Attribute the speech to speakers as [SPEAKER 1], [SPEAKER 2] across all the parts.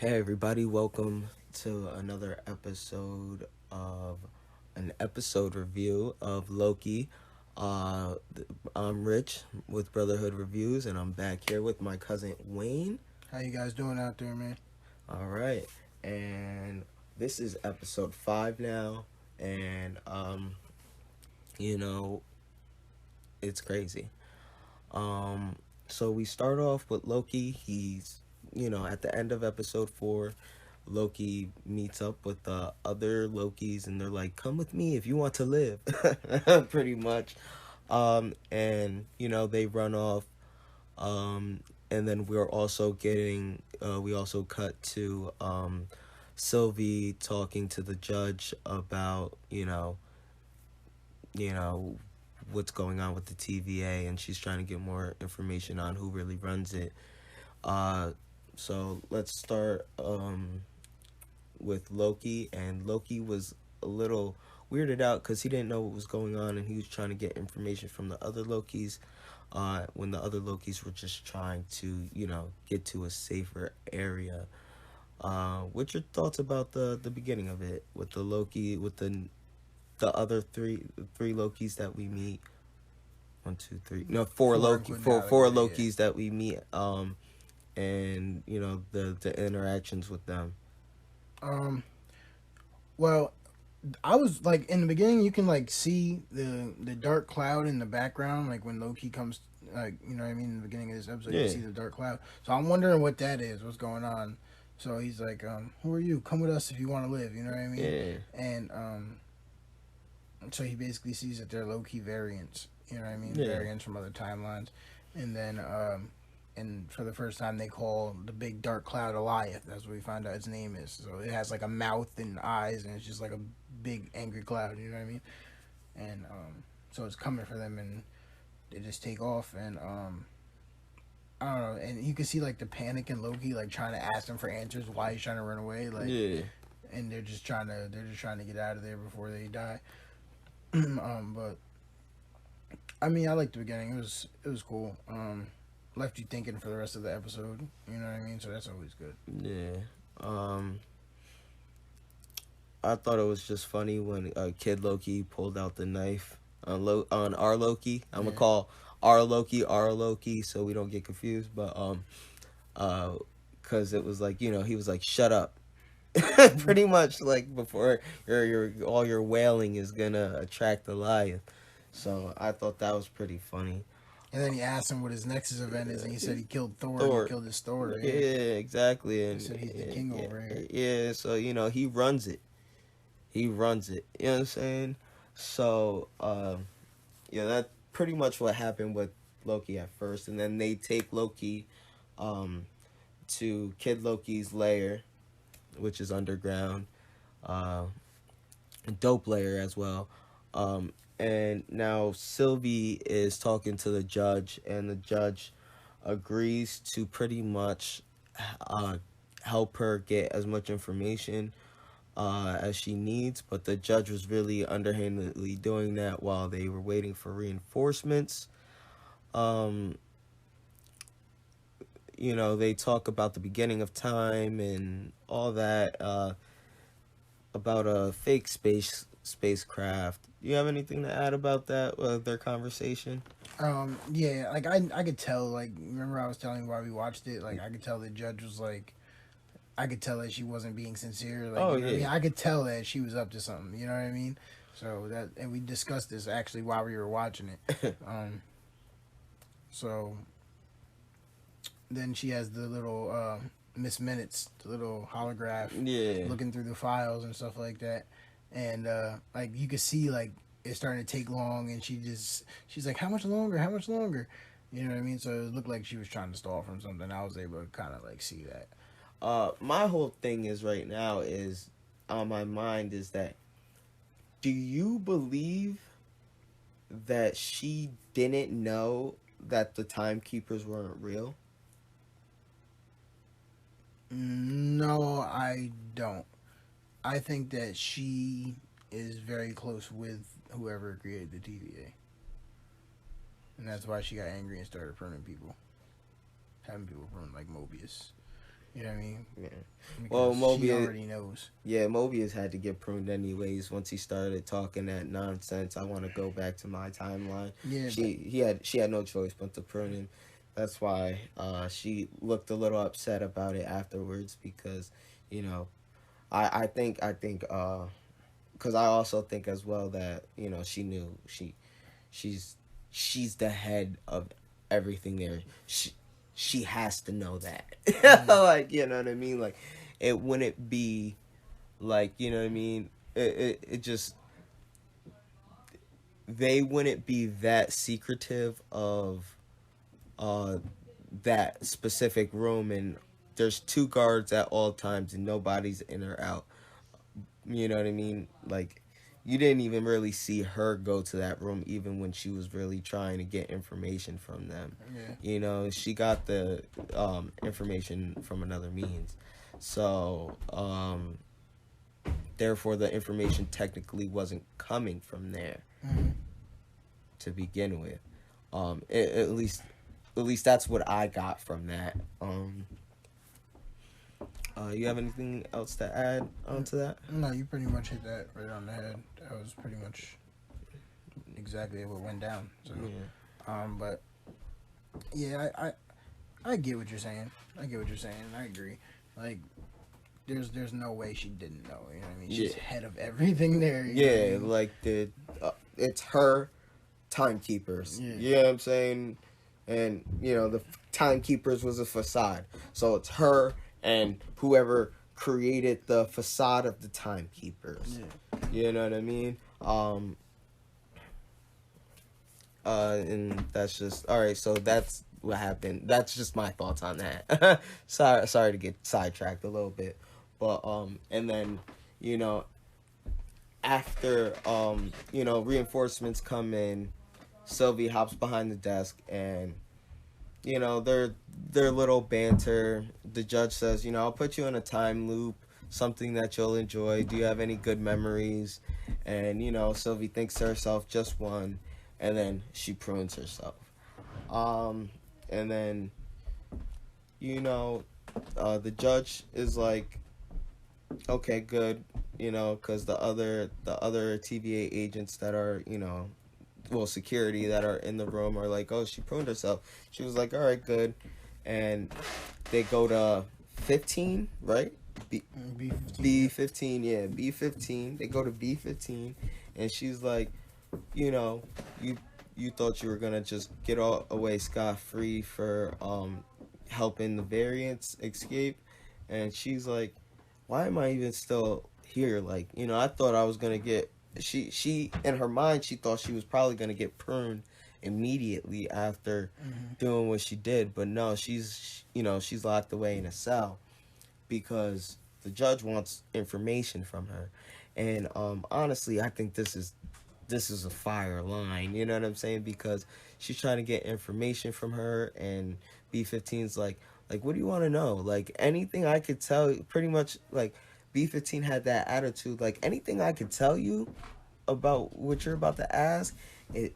[SPEAKER 1] Hey everybody, welcome to another episode of an episode review of Loki. I'm Rich with Brotherhood Reviews, and I'm back here with my cousin Wayne.
[SPEAKER 2] How you guys doing out there, man?
[SPEAKER 1] All right, and this is episode 5 now, and you know, it's crazy. Um, so we start off with Loki. At the end of episode 4, Loki meets up with the other Lokis, and they're like, "Come with me if you want to live," pretty much. And they run off. And then we're also getting. We also cut to Sylvie talking to the judge about you know what's going on with the TVA, and she's trying to get more information on who really runs it. Uh, so let's start with Loki, and Loki was a little weirded out because he didn't know what was going on, and he was trying to get information from the other Lokis. When the other Lokis were just trying to, get to a safer area. What's your thoughts about the beginning of it with the Loki with the other three Lokis that we meet? One, two, three. No,
[SPEAKER 2] Four including
[SPEAKER 1] four
[SPEAKER 2] Alligator, yeah.
[SPEAKER 1] Lokis that we meet. And the interactions with them.
[SPEAKER 2] Um, well, I was like in the beginning, you can like see the dark cloud in the background, like when Loki comes, like you know what I mean. In the beginning of this episode, you
[SPEAKER 1] Yeah,
[SPEAKER 2] see the dark cloud. So I'm wondering what that is. What's going on? So he's like, "Who are you? Come with us if you want to live." You know what I mean?
[SPEAKER 1] yeah,
[SPEAKER 2] And so he basically sees that they're Loki variants. You know what I mean?
[SPEAKER 1] yeah,
[SPEAKER 2] Variants from other timelines, and then and for the first time they call the big dark cloud Goliath. That's what we find out its name is. So it has like a mouth and eyes, and it's just like a big angry cloud. You know what I mean? And so it's coming for them, and they just take off, and I don't know, and you can see like the panic in Loki, like trying to ask them for answers why he's trying to run away, like,
[SPEAKER 1] yeah.
[SPEAKER 2] and they're just trying to get out of there before they die. But I mean, I liked the beginning. It was cool. Left you thinking for the rest of the episode. You know what I mean? So that's always good.
[SPEAKER 1] Yeah. Um, I thought it was just funny when Kid Loki pulled out the knife on our Loki. I'm gonna
[SPEAKER 2] Yeah.
[SPEAKER 1] call our Loki, so we don't get confused. But uh, cause it was like he was like, "Shut up," pretty much like before your all your wailing is gonna attract the lion. So I thought that was pretty funny.
[SPEAKER 2] And then he asked him what his Nexus event is, and he said he killed Thor, and he
[SPEAKER 1] Thor.
[SPEAKER 2] killed his Thor.
[SPEAKER 1] Yeah,
[SPEAKER 2] Yeah.
[SPEAKER 1] exactly.
[SPEAKER 2] He
[SPEAKER 1] And
[SPEAKER 2] said he's the king over here.
[SPEAKER 1] yeah, so he runs it. He runs it. You know what I'm saying? So yeah, that's pretty much what happened with Loki at first, and then they take Loki um to Kid Loki's lair, which is underground. Uh, Dope lair as well. And now Sylvie is talking to the judge, and the judge agrees to pretty much uh, help her get as much information as she needs. But the judge was really underhandedly doing that while they were waiting for reinforcements. Um, they talk about the beginning of time and all that about a fake spacecraft. Do you have anything to add about that? Their conversation?
[SPEAKER 2] Yeah, like I could tell. Like, remember I was telling you why we watched it. Like, I could tell the judge was like, I could tell that she wasn't being sincere. Like,
[SPEAKER 1] Oh
[SPEAKER 2] you know what I
[SPEAKER 1] yeah,
[SPEAKER 2] mean? I could tell that she was up to something. You know what I mean? So that, and we discussed this actually while we were watching it. So then she has the little Miss Minutes, the little holograph,
[SPEAKER 1] yeah,
[SPEAKER 2] looking through the files and stuff like that. And like you could see like it's starting to take long, and she's like, how much longer? How much longer? You know what I mean? So it looked like she was trying to stall from something. I was able to kind of like see that.
[SPEAKER 1] My whole thing is right now is on my mind is that, do you believe that she didn't know that the timekeepers weren't real?
[SPEAKER 2] No, I don't. I think that she is very close with whoever created the TVA, and that's why she got angry and started pruning people, having people prune like Mobius. You know what I mean?
[SPEAKER 1] Yeah. Well,
[SPEAKER 2] Because she
[SPEAKER 1] Mobius,
[SPEAKER 2] already knows.
[SPEAKER 1] yeah, Mobius had to get pruned anyways once he started talking that nonsense. I want to go back to my timeline.
[SPEAKER 2] Yeah, but
[SPEAKER 1] She had no choice but to prune him. That's why she looked a little upset about it afterwards because, you know, I think because I also think as well that she knew she's she's the head of everything there. She has to know that.
[SPEAKER 2] mm,
[SPEAKER 1] Like, you know what I mean? Like, it wouldn't be like, you know what I mean? It just, they wouldn't be that secretive of uh that specific room, and there's two guards at all times and nobody's in or out. You know what I mean? Like, you didn't even really see her go to that room even when she was really trying to get information from them.
[SPEAKER 2] yeah.
[SPEAKER 1] She got the information from another means. So, therefore, the information technically wasn't coming from there
[SPEAKER 2] Mm.
[SPEAKER 1] to begin with. At least that's what I got from that. You have anything else to add onto that?
[SPEAKER 2] No, you pretty much hit that right on the head. That was pretty much exactly what went down. So,
[SPEAKER 1] Yeah.
[SPEAKER 2] but yeah, I get what you're saying. I get what you're saying. I agree. Like, there's no way she didn't know. You know what I mean? She's
[SPEAKER 1] Yeah.
[SPEAKER 2] head of everything there. You know what I
[SPEAKER 1] Yeah,
[SPEAKER 2] mean?
[SPEAKER 1] like it's her timekeepers.
[SPEAKER 2] Yeah.
[SPEAKER 1] You know what I'm saying? And the timekeepers was a facade. So it's her and whoever created the facade of the timekeepers.
[SPEAKER 2] Yeah.
[SPEAKER 1] You know what I mean? And that's just all right. So that's what happened. That's just my thoughts on that. Sorry to get sidetracked a little bit, but and then you know after reinforcements come in, Sylvie hops behind the desk and their little banter. The judge says, I'll put you in a time loop, something that you'll enjoy. Do you have any good memories? And Sylvie thinks to herself, just one, and then she prunes herself. And then the judge is like, okay, good, because the other TVA agents that are security that are in the room are like, oh, she pruned herself. She was like, all right, good. And they go to 15, right? B15, yeah, B15. They go to B15, and she's like, you you thought you were gonna just get all away scot-free for helping the variants escape, and she's like, why am I even still here? Like, I thought I was gonna get. She in her mind, she thought she was probably gonna get pruned immediately after doing what she did, but no, she's locked away in a cell because the judge wants information from her, and honestly, I think this is a fire line. You know what I'm saying? Because she's trying to get information from her, and B15's like, what do you want to know? Like, anything I could tell you, pretty much, like, B15 had that attitude, like, anything I could tell you about what you're about to ask,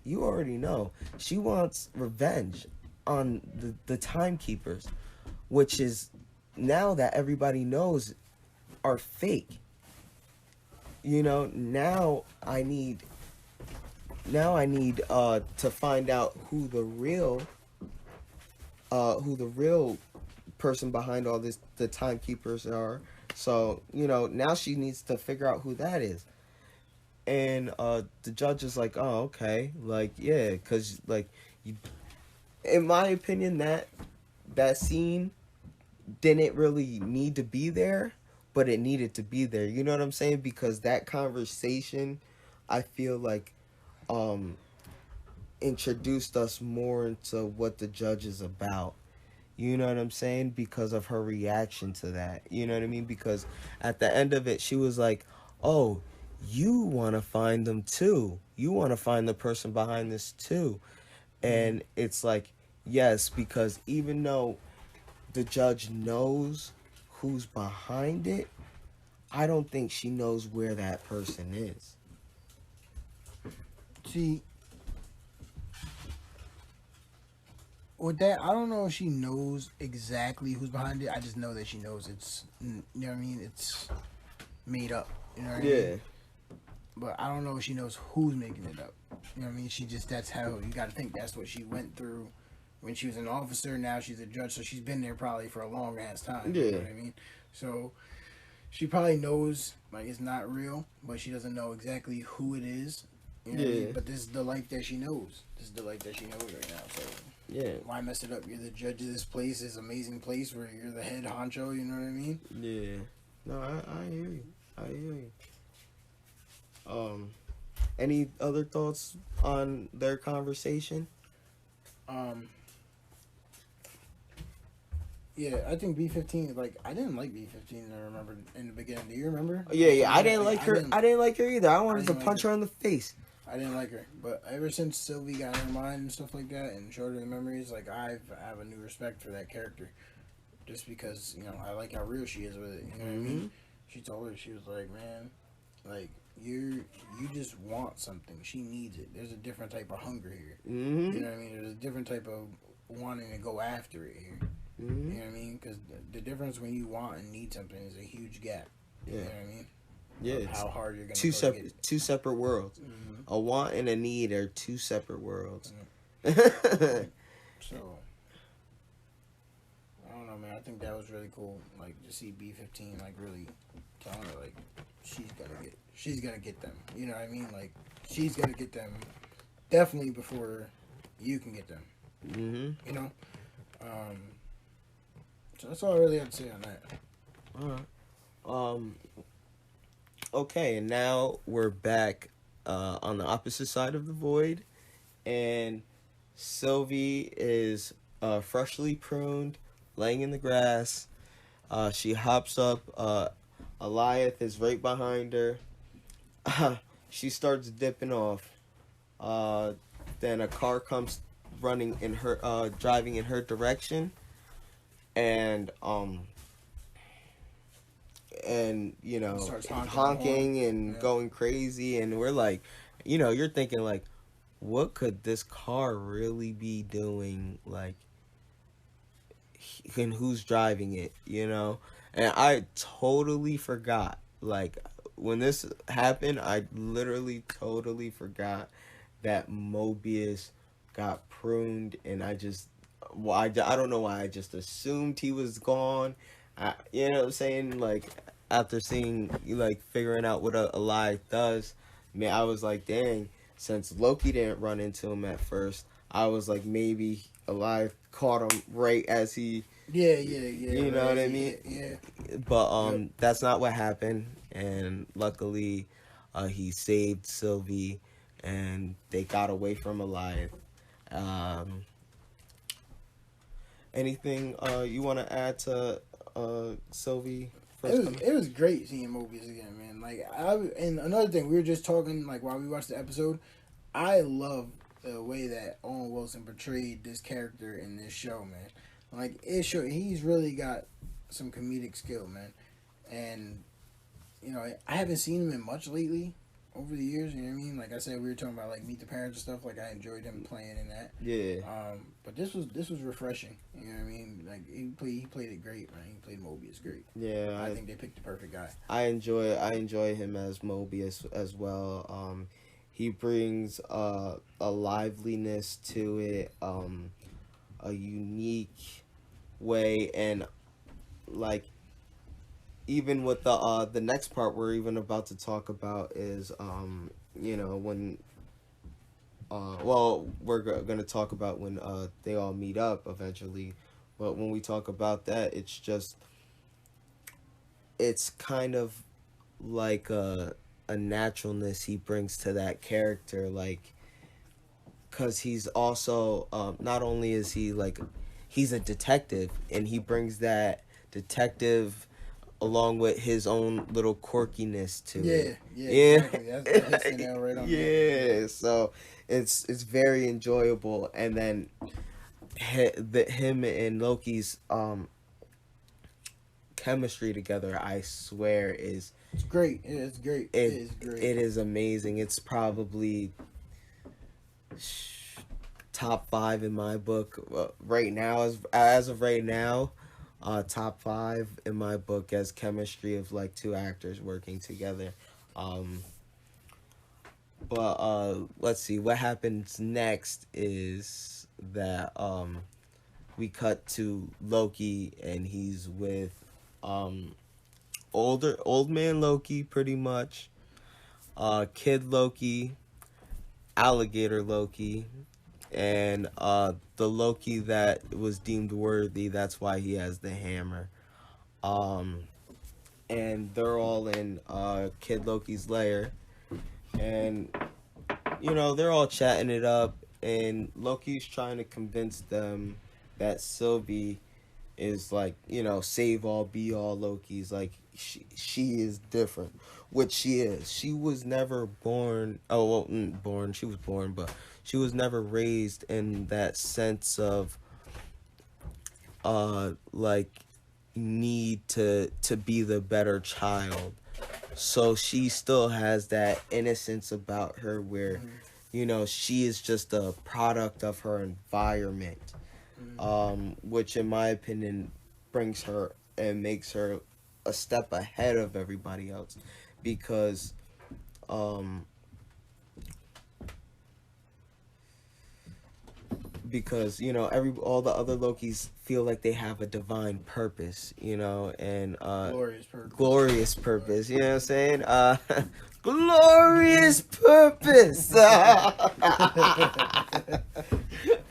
[SPEAKER 1] you already know. She wants revenge on the timekeepers, which is, now that everybody knows, are fake. Now I need to find out who the real person behind all this, the timekeepers, are. So now she needs to figure out who that is. And the judge is like, oh, okay, like, yeah, because, like, in my opinion, that scene didn't really need to be there, but it needed to be there. You know what I'm saying? Because that conversation, I feel like, introduced us more into what the judge is about. You know what I'm saying? Because of her reaction to that. You know what I mean? Because at the end of it, she was like, oh, you want to find them too. You want to find the person behind this too. And it's like, yes, because even though the judge knows who's behind it, I don't think she knows where that person is.
[SPEAKER 2] See, with that, I don't know if she knows exactly who's behind it. I just know that she knows it's, you know what I mean? It's made up. You know what I mean?
[SPEAKER 1] Yeah.
[SPEAKER 2] But I don't know if she knows who's making it up. You know what I mean? She just, that's how, you got to think that's what she went through when she was an officer. Now she's a judge, so she's been there probably for a long ass time.
[SPEAKER 1] Yeah.
[SPEAKER 2] You know what I mean? So she probably knows like it's not real, but she doesn't know exactly who it is. You know what I mean? But this is the life that she knows. This is the life that she knows right now. So
[SPEAKER 1] Yeah.
[SPEAKER 2] why mess it up? You're the judge of this place, this amazing place where you're the head honcho. You know what I mean?
[SPEAKER 1] Yeah. No, I hear you. I hear you. Any other thoughts on their conversation?
[SPEAKER 2] Yeah, I think B-15. Like, I didn't like B-15. I remember in the beginning. Do you remember?
[SPEAKER 1] Yeah. I didn't like her. I didn't like her either. I wanted to
[SPEAKER 2] didn't
[SPEAKER 1] punch
[SPEAKER 2] like
[SPEAKER 1] her in the face.
[SPEAKER 2] I didn't like her, but ever since Sylvie got in her mind and stuff like that, and showed her the memories, like I have a new respect for that character, just because I like how real she is with it. You know what I mean? She told her, she was like, man, like you just want something. She needs it. There's a different type of hunger here.
[SPEAKER 1] Mm-hmm.
[SPEAKER 2] You know what I mean? There's a different type of wanting to go after it here.
[SPEAKER 1] Mm-hmm.
[SPEAKER 2] You know what I mean? Because the difference when you want and need something is a huge gap.
[SPEAKER 1] Yeah.
[SPEAKER 2] You know what I mean?
[SPEAKER 1] Yeah.
[SPEAKER 2] How hard you're gonna
[SPEAKER 1] two separate worlds.
[SPEAKER 2] Mm-hmm.
[SPEAKER 1] A want and a need are two separate worlds.
[SPEAKER 2] Mm-hmm. So I don't know, man. I think that was really cool. Like to see B-15 like really telling her like she's gonna get them. You know what I mean? Like she's gonna get them definitely before you can get them.
[SPEAKER 1] Mm-hmm.
[SPEAKER 2] You know. So that's all I really have to say on that.
[SPEAKER 1] All right. Okay, and now we're back on the opposite side of the void, and Sylvie is freshly pruned, laying in the grass. She hops up. Eliath is right behind her. She starts dipping off. Then a car comes running in her, driving in her direction, and
[SPEAKER 2] Starts
[SPEAKER 1] honking and going crazy, and we're like, you're thinking like, what could this car really be doing, like, and who's driving it, and I totally forgot, like, when this happened, I literally totally forgot that Mobius got pruned, and I don't know why I just assumed he was gone. You know what I'm saying? Like, after seeing, like, figuring out what a lie does, man, I was like, dang, since Loki didn't run into him at first, I was like, maybe Alive caught him right as he...
[SPEAKER 2] Yeah.
[SPEAKER 1] You know what I mean?
[SPEAKER 2] Yeah.
[SPEAKER 1] But, that's not what happened, and luckily, he saved Sylvie, and they got away from Alive. Anything you want to add to Sylvie?
[SPEAKER 2] It was great seeing Mobius again, man. Like and another thing, we were just talking like while we watched the episode. I love the way that Owen Wilson portrayed this character in this show, man. Like he's really got some comedic skill, man. And I haven't seen him in much lately over the years. You know what I mean? Like I said, we were talking about like Meet the Parents and stuff. Like I enjoyed him playing in that.
[SPEAKER 1] Yeah.
[SPEAKER 2] But this was refreshing. You know what I mean? Like he played it great, man. He played Mobius great.
[SPEAKER 1] Yeah.
[SPEAKER 2] I think they picked the perfect guy.
[SPEAKER 1] I enjoy him as Mobius as well. He brings a liveliness to it, a unique way, and like even with the next part we're even about to talk about is when we're gonna talk about when they all meet up eventually, but when we talk about that, it's kind of like a naturalness he brings to that character, like, because he's also not only is he like, he's a detective, and he brings that detective along with his own little quirkiness to it.
[SPEAKER 2] Yeah. Exactly. That's the nail right on.
[SPEAKER 1] Yeah, so it's very enjoyable, and then him and Loki's chemistry together, I swear, it's
[SPEAKER 2] great. It's great. It is great.
[SPEAKER 1] It is amazing. It's probably top five in my book right now. As of right now, top five in my book as chemistry of like two actors working together. Um, but let's see what happens next is that we cut to Loki and he's with um old man Loki pretty much, kid Loki, alligator Loki, and the Loki that was deemed worthy. That's why he has the hammer. Um, and they're all in Kid Loki's lair, and they're all chatting it up, and Loki's trying to convince them that Sylvie is like save all be all. Loki's like she is different, which she is. She was never born. Oh well, born. She was born, but she was never raised in that sense of like need to be the better child. So she still has that innocence about her where she is just a product of her environment, which in my opinion brings her and makes her a step ahead of everybody else, because every all the other Lokis feel like they have a divine purpose, and glorious purpose, you know what I'm saying? Glorious purpose.
[SPEAKER 2] I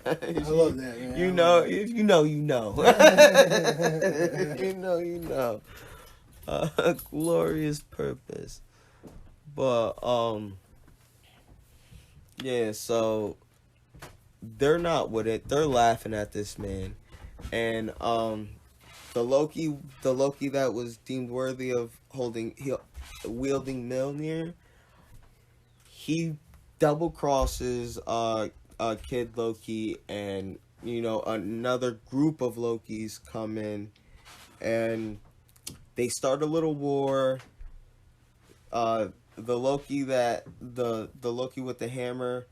[SPEAKER 2] love that, man.
[SPEAKER 1] If you know, you know. You know. Glorious purpose. But yeah, so they're not with it. They're laughing at this man. And the Loki that was deemed worthy of wielding Mjolnir, he double crosses Kid Loki, and another group of Lokis come in, and they start a little war. The Loki with the hammer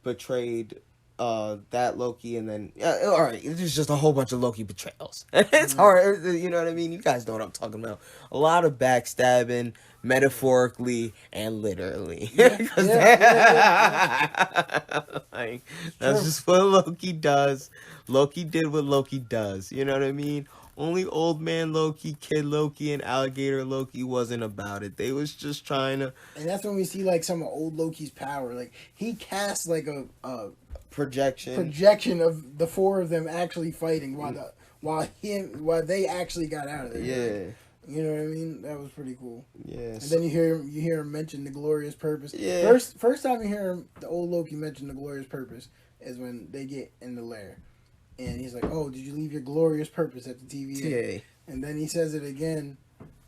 [SPEAKER 1] betrayed that Loki, and then all right, it's just a whole bunch of Loki betrayals. It's hard, you know what I mean? You guys know what I'm talking about. A lot of backstabbing, metaphorically and literally. Like, that's just what Loki does. Loki did what Loki does. You know what I mean? Only old man Loki, kid Loki, and alligator Loki wasn't about it. They was just trying to.
[SPEAKER 2] And that's when we see like some of old Loki's power. Like he casts like a projection of the four of them actually fighting while they actually got out of there.
[SPEAKER 1] Yeah.
[SPEAKER 2] Like, you know what I mean? That was pretty cool.
[SPEAKER 1] Yes.
[SPEAKER 2] And then you hear him mention the glorious purpose.
[SPEAKER 1] Yeah.
[SPEAKER 2] First time you hear him, the old Loki mention the glorious purpose is when they get in the lair. And he's like, "Oh, did you leave your glorious purpose at the TVA?"
[SPEAKER 1] Yeah.
[SPEAKER 2] And then he says it again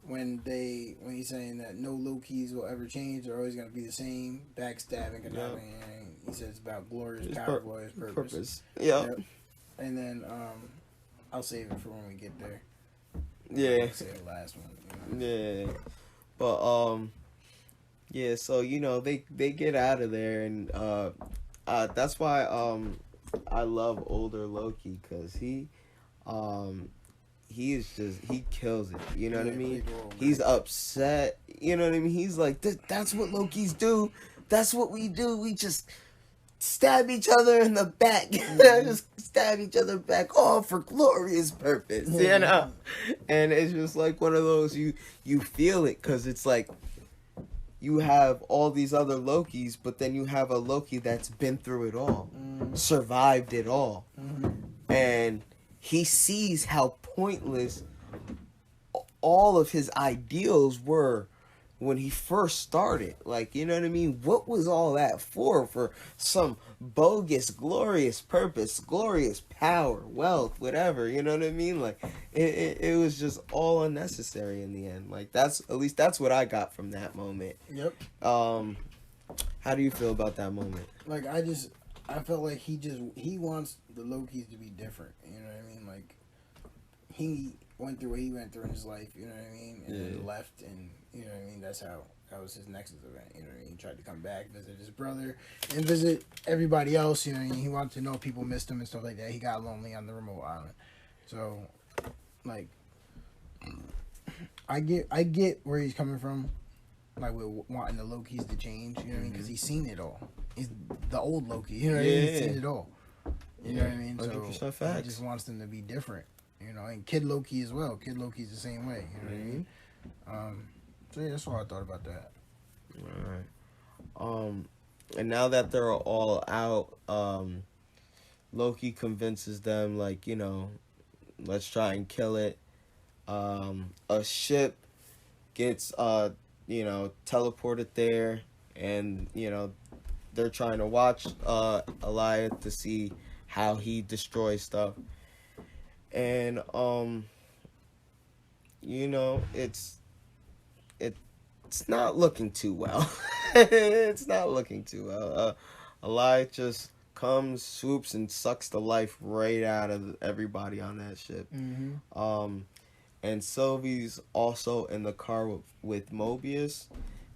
[SPEAKER 2] when he's saying that no Lokis will ever change; they're always going to be the same, backstabbing, conniving. And he says it's about glorious power, glorious purpose.
[SPEAKER 1] Yep.
[SPEAKER 2] And then I'll save it for when we get there.
[SPEAKER 1] Yeah.
[SPEAKER 2] I'll say the last one.
[SPEAKER 1] Yeah. But yeah. So they get out of there, and that's why I love older Loki, because he kills it. You know what I mean? He's upset. You know what I mean? He's like, that's what Lokis do. That's what we do. We just stab each other in the back. Just stab each other back, all for glorious purpose. You know? And it's just like one of those, you feel it, because it's like you have all these other Lokis, but then you have a Loki that's been through it all, survived it all. And he sees how pointless all of his ideals were when he first started. Like, you know what I mean? What was all that for? For some bogus, glorious purpose, glorious power, wealth, whatever. You know what I mean? Like, it was just all unnecessary in the end. Like, at least that's what I got from that moment.
[SPEAKER 2] Yep.
[SPEAKER 1] How do you feel about that moment?
[SPEAKER 2] Like, I felt like he wants the Lokis to be different. You know what I mean? Like, went through what he went through in his life, you know what I mean, and
[SPEAKER 1] Yeah.
[SPEAKER 2] then left, and you know what I mean. That's how that was his Nexus event. You know what I mean. He tried to come back, visit his brother, and visit everybody else. You know what I mean. He wanted to know if people missed him and stuff like that. He got lonely on the remote island, so like I get where he's coming from, like with wanting the Lokis to change. You know what I mean? Because he's seen it all. He's the old Loki. You know what I mean? He's seen it all. You know what I mean?
[SPEAKER 1] 100%
[SPEAKER 2] So
[SPEAKER 1] facts.
[SPEAKER 2] he just wants them to be different. You know, and Kid Loki as well. Kid Loki's the same way. You know what I mean? So yeah, that's all I thought about that.
[SPEAKER 1] All right. And now that they're all out, Loki convinces them, like, let's try and kill it. A ship gets, teleported there, and, they're trying to watch Elias to see how he destroys stuff. And, it's not looking too well. It's not looking too well. Elias just comes, swoops, and sucks the life right out of everybody on that ship. And Sylvie's also in the car with Mobius,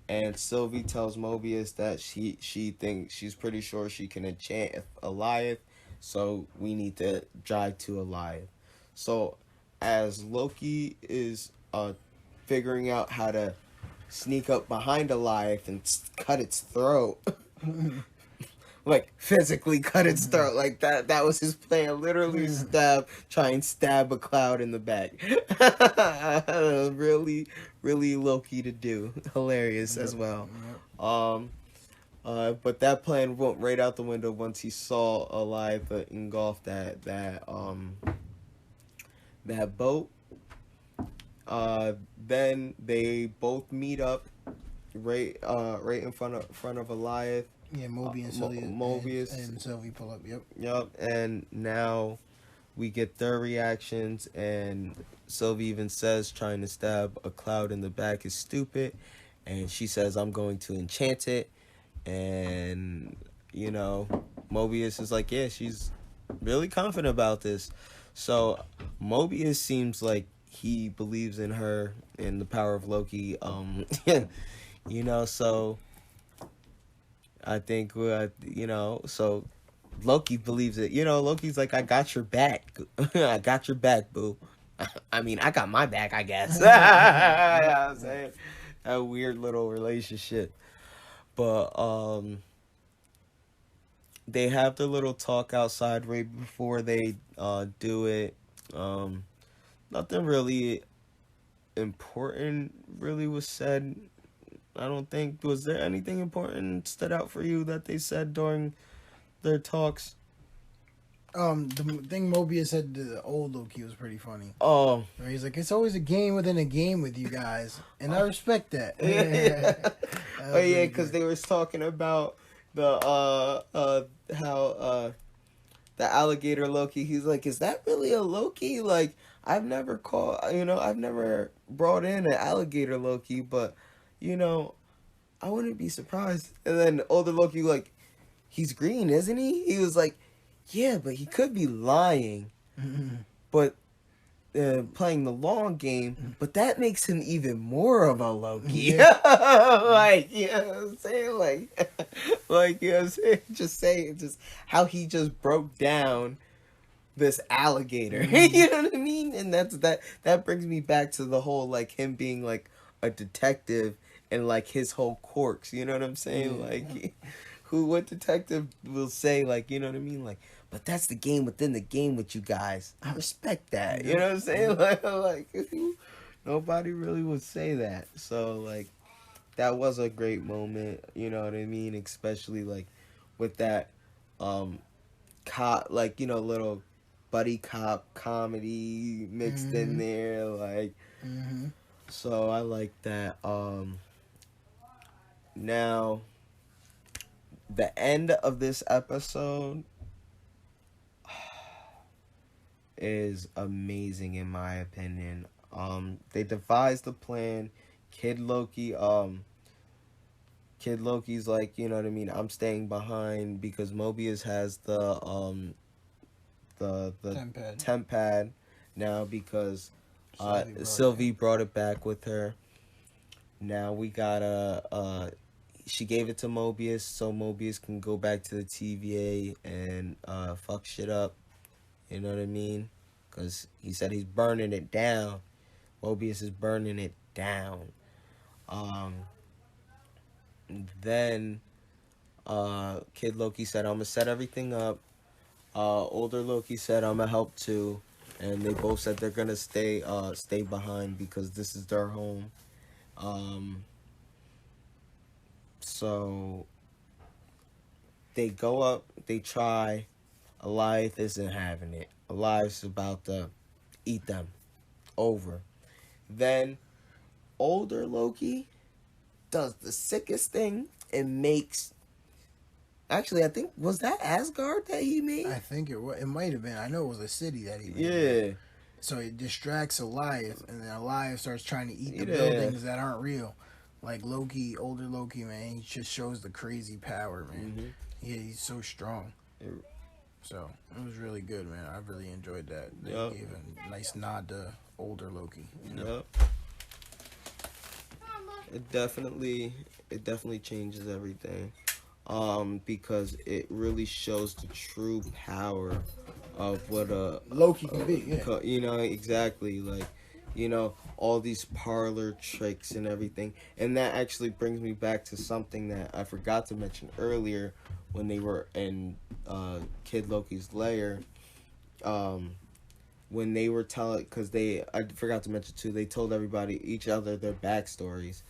[SPEAKER 1] and Sylvie tells Mobius that she thinks she's pretty sure she can enchant Elias, so we need to drive to Elias. So as Loki is figuring out how to sneak up behind Elias and cut its throat. Like physically cut its throat, like that was his plan. Literally try and stab a Cloud in the back. Really Loki to do. Hilarious as well. But that plan went right out the window once he saw Elias engulf that boat. Then they both meet up right in front of Elias.
[SPEAKER 2] Yeah,
[SPEAKER 1] Mobius
[SPEAKER 2] and Sylvie pull up.
[SPEAKER 1] Yep, and now we get their reactions, and Sylvie even says trying to stab a Cloud in the back is stupid, and she says I'm going to enchant it, and Mobius is like, yeah, she's really confident about this. So Mobius seems like he believes in her and the power of Loki. So I think, so Loki believes it. Loki's like, I got your back. I got your back, boo. I mean, I got my back, I guess. You know what I'm saying? A weird little relationship. But they have their little talk outside right before they do it. Nothing really important really was said. I don't think. Was there anything important stood out for you that they said during their talks?
[SPEAKER 2] The thing Mobius said to the old Loki was pretty funny.
[SPEAKER 1] Oh,
[SPEAKER 2] where he's like, it's always a game within a game with you guys, and I respect that.
[SPEAKER 1] Oh yeah, because they was talking about the how the alligator Loki. He's like, is that really a Loki? Like, I've never brought in an alligator Loki, but I wouldn't be surprised. And then older Loki, like, he's green, isn't he? He was like, yeah, but he could be lying, but playing the long game. But that makes him even more of a Loki. Yeah. Like, you know what I'm saying? Like, you know what I'm saying? Just how he just broke down this alligator. You know what I mean? And that brings me back to the whole, like, him being like a detective and like his whole quirks. You know what I'm saying? Like, what detective will say, like, you know what I mean? Like, but that's the game within the game with you guys. I respect that. You know what I'm saying? Like nobody really would say that. So like that was a great moment. You know what I mean? Especially like with that cop, like, little buddy cop comedy mixed in there. Like, so I like that. Now the end of this episode is amazing in my opinion. They devised the plan. Kid Loki's like, you know what I mean, I'm staying behind because Mobius has the
[SPEAKER 2] temp pad.
[SPEAKER 1] temp pad now because Sylvie brought it back with her. Now we gotta. She gave it to Mobius so Mobius can go back to the TVA and fuck shit up. You know what I mean? Because he said he's burning it down. Mobius is burning it down. Um, then Kid Loki said, I'm gonna set everything up. Older Loki said, I'm gonna help too. And they both said they're gonna stay behind because this is their home. So they go up, they try. Eliath isn't having it. Eliath's about to eat them. Over. Then older Loki does the sickest thing and makes. Actually, I think was that Asgard that he made.
[SPEAKER 2] I think it was. It might have been. I know it was a city that he made.
[SPEAKER 1] Yeah.
[SPEAKER 2] So it distracts Eliath, and then Eliath starts trying to eat the buildings that aren't real. Like Loki, older Loki, man, he just shows the crazy power, man. Mm-hmm. Yeah, he's so strong. So it was really good, man. I really enjoyed that. They gave a nice nod to older Loki. You know?
[SPEAKER 1] It definitely changes everything. Because it really shows the true power of what a
[SPEAKER 2] Loki can be. Yeah.
[SPEAKER 1] You know, exactly. Like, you know, all these parlor tricks and everything. And that actually brings me back to something that I forgot to mention earlier when they were in Kid Loki's lair. When they were telling, because I forgot to mention too, they told everybody, each other, their backstories,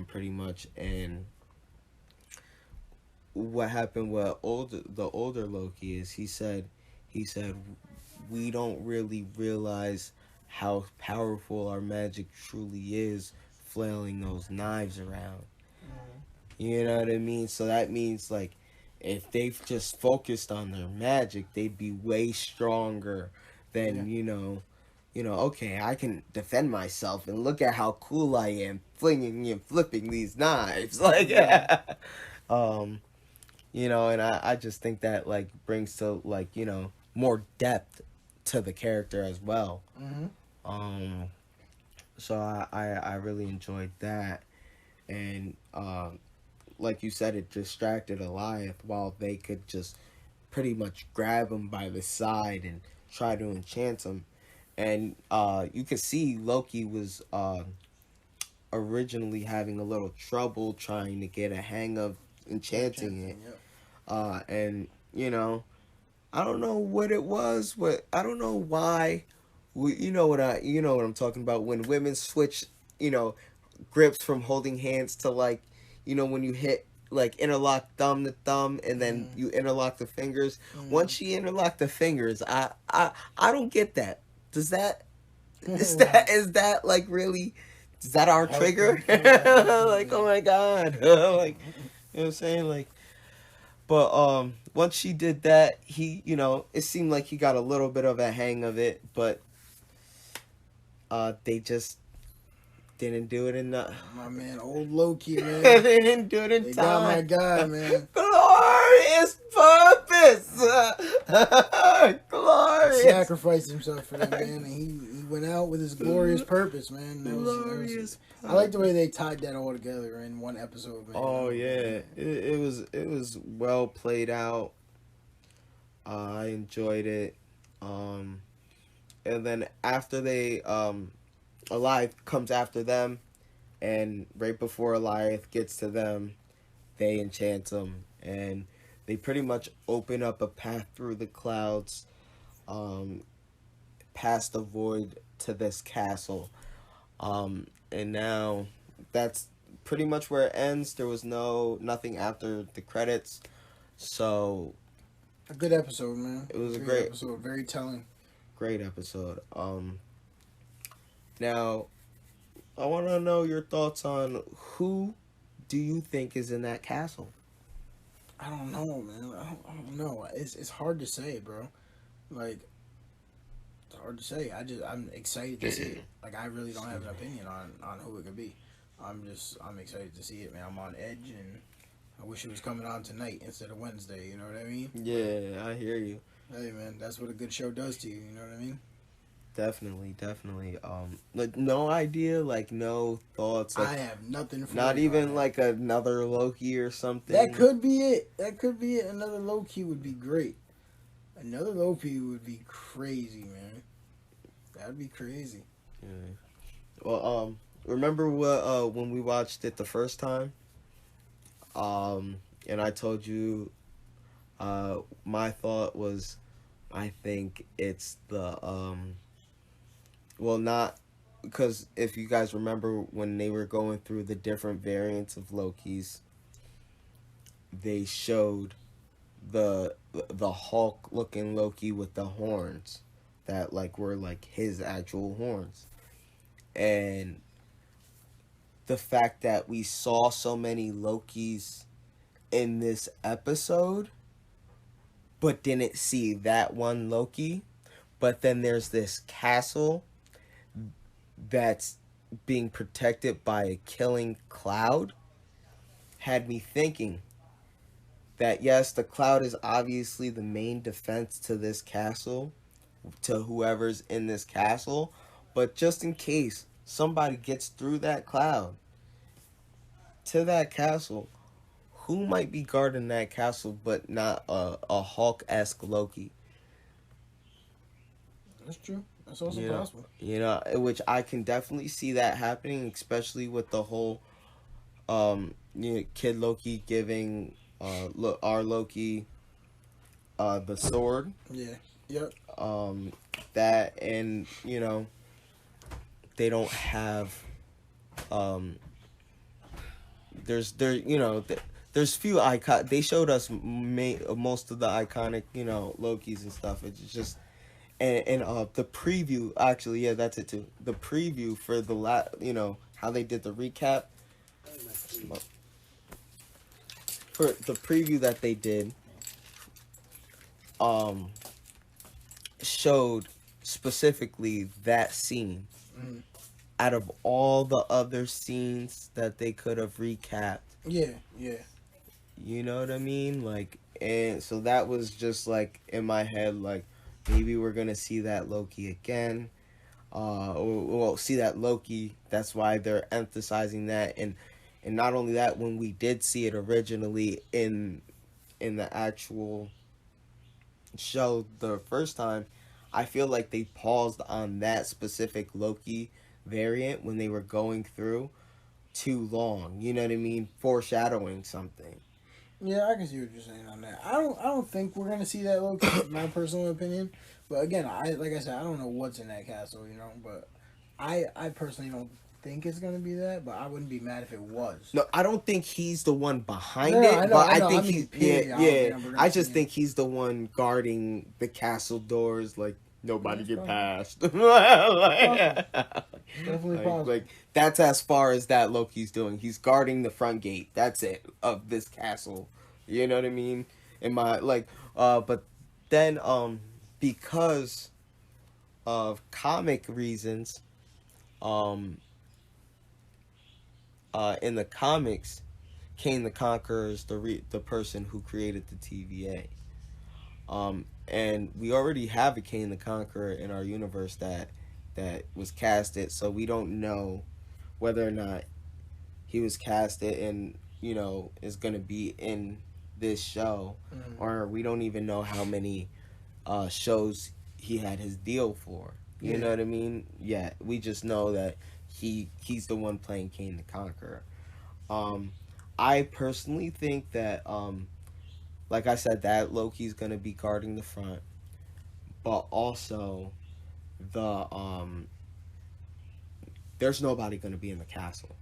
[SPEAKER 1] pretty much. And what happened with the older Loki is he said we don't really realize how powerful our magic truly is flailing those knives around. You know what I mean? So that means, like, if they've just focused on their magic, they'd be way stronger than, you know, okay, I can defend myself and look at how cool I am flinging and flipping these knives. Like, you know, and I just think that, like, brings to, like, you know, more depth to the character as well. Mm-hmm. So I really enjoyed that. And, like you said, it distracted Eliath while they could just pretty much grab him by the side and try to enchant him. And you could see Loki was originally having a little trouble trying to get a hang of enchanting it. And, you know, I don't know what it was, I don't know why. You know what I'm talking about, when women switch, you know, grips from holding hands to, like, you know, when you hit, like, interlock thumb to thumb and then you interlock the fingers. Once she interlocked the fingers, I don't get that. Is that like really, is that our trigger? Like, oh my god. Like, you know what I'm saying? Like, but once she did that, he, you know, it seemed like he got a little bit of a hang of it, but they just didn't do it in the...
[SPEAKER 2] My man, old Loki, man.
[SPEAKER 1] They didn't do it in time.
[SPEAKER 2] Got my guy, man.
[SPEAKER 1] Glorious purpose! Glorious!
[SPEAKER 2] Sacrificed himself for that, man, and he went out with his glorious purpose, man. I like the way they tied that all together in one episode, man.
[SPEAKER 1] Oh, yeah. It was well played out. I enjoyed it. And then after they... Eliath comes after them, and right before Eliath gets to them, they enchant them, and they pretty much open up a path through the clouds, past the void to this castle. And now that's pretty much where it ends. There was nothing after the credits, so
[SPEAKER 2] a good episode, man.
[SPEAKER 1] It was a great
[SPEAKER 2] episode, very telling.
[SPEAKER 1] Great episode. Now, I want to know your thoughts on who do you think is in that castle?
[SPEAKER 2] I don't know, man. I don't know. It's hard to say, bro. Like, it's hard to say. I'm excited to see it. Like, I really don't have an opinion on who it could be. I'm excited to see it, man. I'm on edge, and I wish it was coming on tonight instead of Wednesday. You know what I mean?
[SPEAKER 1] Yeah, I hear you.
[SPEAKER 2] Hey, man, that's what a good show does to you. You know what I mean?
[SPEAKER 1] Definitely, definitely. Like no idea, like no thoughts,
[SPEAKER 2] I
[SPEAKER 1] like
[SPEAKER 2] have nothing for
[SPEAKER 1] not
[SPEAKER 2] you on
[SPEAKER 1] even
[SPEAKER 2] that.
[SPEAKER 1] like another Loki or
[SPEAKER 2] That
[SPEAKER 1] something.
[SPEAKER 2] could be it. That could be it. Another Loki would be great. Another Loki would be crazy, man. That'd be crazy.
[SPEAKER 1] Yeah. Well, remember what when we watched it the first time? And I told you, my thought was, I think it's the well, not because if you guys remember when they were going through the different variants of Loki's, they showed the Hulk looking Loki with the horns that like were like his actual horns. And the fact that we saw so many Lokis in this episode but didn't see that one Loki, but then there's this castle that's being protected by a killing cloud, had me thinking that yes, the cloud is obviously the main defense to this castle, to whoever's in this castle, but just in case somebody gets through that cloud to that castle, who might be guarding that castle but not a Hulk-esque Loki?
[SPEAKER 2] That's true. That's also
[SPEAKER 1] You know,
[SPEAKER 2] possible.
[SPEAKER 1] which I can definitely see that happening, especially with the whole Kid Loki giving our Loki the sword.
[SPEAKER 2] Yeah. Yep.
[SPEAKER 1] Um, that and they don't have um there's few icon. They showed us most of the iconic Lokis and stuff. It's just and the preview actually, yeah, that's it too. The preview for how they did the recap for the preview that they did um showed specifically that scene
[SPEAKER 2] Mm-hmm.
[SPEAKER 1] out of all the other scenes that they could have recapped.
[SPEAKER 2] Yeah. Yeah.
[SPEAKER 1] You know what I mean? Like, and so that was just like in my head, like maybe we're gonna see that Loki again. Well, see that Loki. That's why they're emphasizing that, and not only that, when we did see it originally in the actual show the first time, I feel like they paused on that specific Loki variant when they were going through too long. You know what I mean? Foreshadowing something.
[SPEAKER 2] Yeah, I can see what you're saying on that. I don't think we're gonna see that Loki. My personal opinion, but again, like I said, I don't know what's in that castle, but I personally don't think it's gonna be that. But I wouldn't be mad if it was.
[SPEAKER 1] No, I don't think he's the one
[SPEAKER 2] No,
[SPEAKER 1] behind
[SPEAKER 2] no,
[SPEAKER 1] it,
[SPEAKER 2] I
[SPEAKER 1] but I
[SPEAKER 2] know. I
[SPEAKER 1] think
[SPEAKER 2] mean,
[SPEAKER 1] he's yeah,
[SPEAKER 2] period. I don't
[SPEAKER 1] yeah.
[SPEAKER 2] think we're gonna
[SPEAKER 1] I
[SPEAKER 2] see
[SPEAKER 1] just
[SPEAKER 2] him.
[SPEAKER 1] think he's the one guarding the castle doors, like
[SPEAKER 2] Yeah,
[SPEAKER 1] nobody
[SPEAKER 2] it's
[SPEAKER 1] get
[SPEAKER 2] possible.
[SPEAKER 1] past.
[SPEAKER 2] Possible. Definitely possible.
[SPEAKER 1] Like that's as far as that Loki's doing. He's guarding the front gate. That's it of this castle. You know what I mean? In my but then because of comic reasons, um in the comics, Kane the Conqueror is the person who created the TVA. And we already have a Kane the Conqueror in our universe that was casted, so we don't know whether or not he was casted and is gonna be in this show,
[SPEAKER 2] Mm-hmm.
[SPEAKER 1] or we don't even know how many shows he had his deal for. You
[SPEAKER 2] Yeah.
[SPEAKER 1] know what I mean? Yeah, we just know that he's the one playing Kane the Conqueror. Um, I personally think that, like I said, that Loki's gonna be guarding the front, but also the there's nobody gonna be in the castle.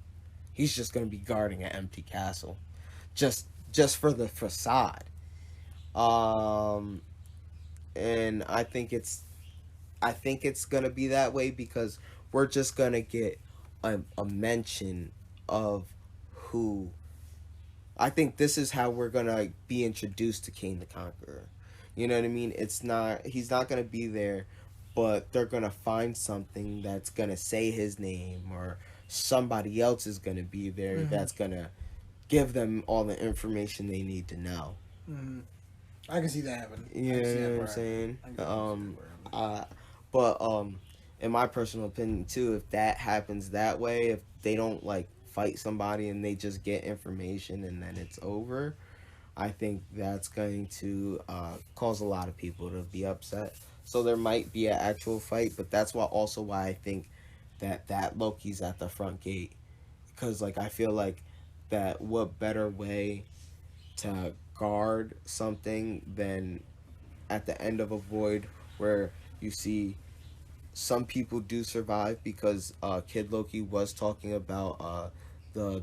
[SPEAKER 1] He's just gonna be guarding an empty castle, just just for the facade. Um, and I think it's gonna be that way because we're just gonna get a mention of who. I think this is how we're gonna be introduced to Kane the Conqueror. You know what I mean? It's not he's not gonna be there, but they're gonna find something that's gonna say his name, or somebody else is gonna be there
[SPEAKER 2] Mm-hmm.
[SPEAKER 1] that's gonna give them all the information they need to know.
[SPEAKER 2] Mm-hmm. I can see that happening. I
[SPEAKER 1] You
[SPEAKER 2] can see
[SPEAKER 1] know
[SPEAKER 2] that
[SPEAKER 1] what I'm
[SPEAKER 2] part happening.
[SPEAKER 1] saying?
[SPEAKER 2] I can definitely see that part happening.
[SPEAKER 1] But in my personal opinion too, if that happens that way, if they don't like fight somebody and they just get information and then it's over, I think that's going to cause a lot of people to be upset. So there might be an actual fight, but that's why I think that Loki's at the front gate, because like I feel like that what better way to guard something than at the end of a void where you see some people do survive, because Kid Loki was talking about the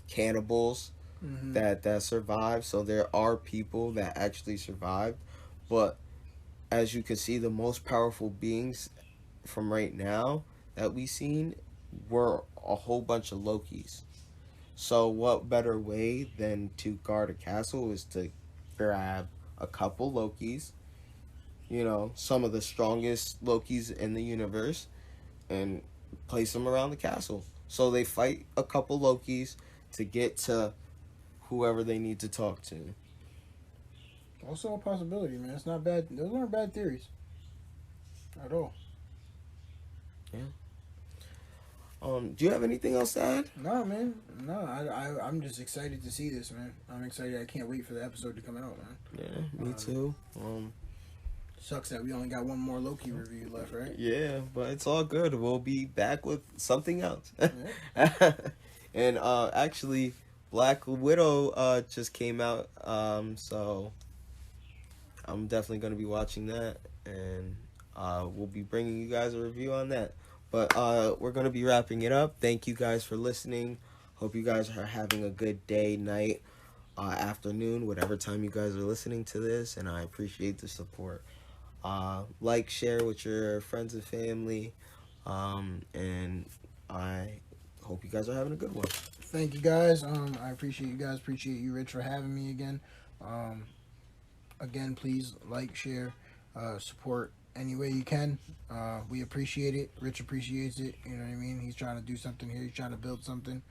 [SPEAKER 1] cannibals
[SPEAKER 2] Mm-hmm.
[SPEAKER 1] that survived. So there are people that actually survived, but as you can see, the most powerful beings from right now that we seen were a whole bunch of Lokis. So what better way than to guard a castle is to grab a couple Lokis, some of the strongest Lokis in the universe, and place them around the castle. So they fight a couple Lokis to get to whoever they need to talk to.
[SPEAKER 2] Also a possibility, man. It's not bad. Those aren't bad theories at all.
[SPEAKER 1] Yeah. Do you have anything else to add?
[SPEAKER 2] No, man. No, I'm just excited to see this, man. I'm excited. I can't wait for the episode to come out, man.
[SPEAKER 1] Yeah, me too.
[SPEAKER 2] Sucks that we only got one more Loki review left, right?
[SPEAKER 1] Yeah, but it's all good. We'll be back with something else.
[SPEAKER 2] Yeah.
[SPEAKER 1] And actually, Black Widow just came out. So I'm definitely gonna be watching that, and we'll be bringing you guys a review on that. But we're gonna be wrapping it up. Thank you guys for listening. Hope you guys are having a good day, night, afternoon, whatever time you guys are listening to this, and I appreciate the support. Like, share with your friends and family, and I hope you guys are having a good one.
[SPEAKER 2] Thank you guys. I appreciate you guys. Appreciate you, Rich, for having me again. Again, please like, share, support any way you can. We appreciate it. Rich appreciates it. You know what I mean? He's trying to do something here. He's trying to build something.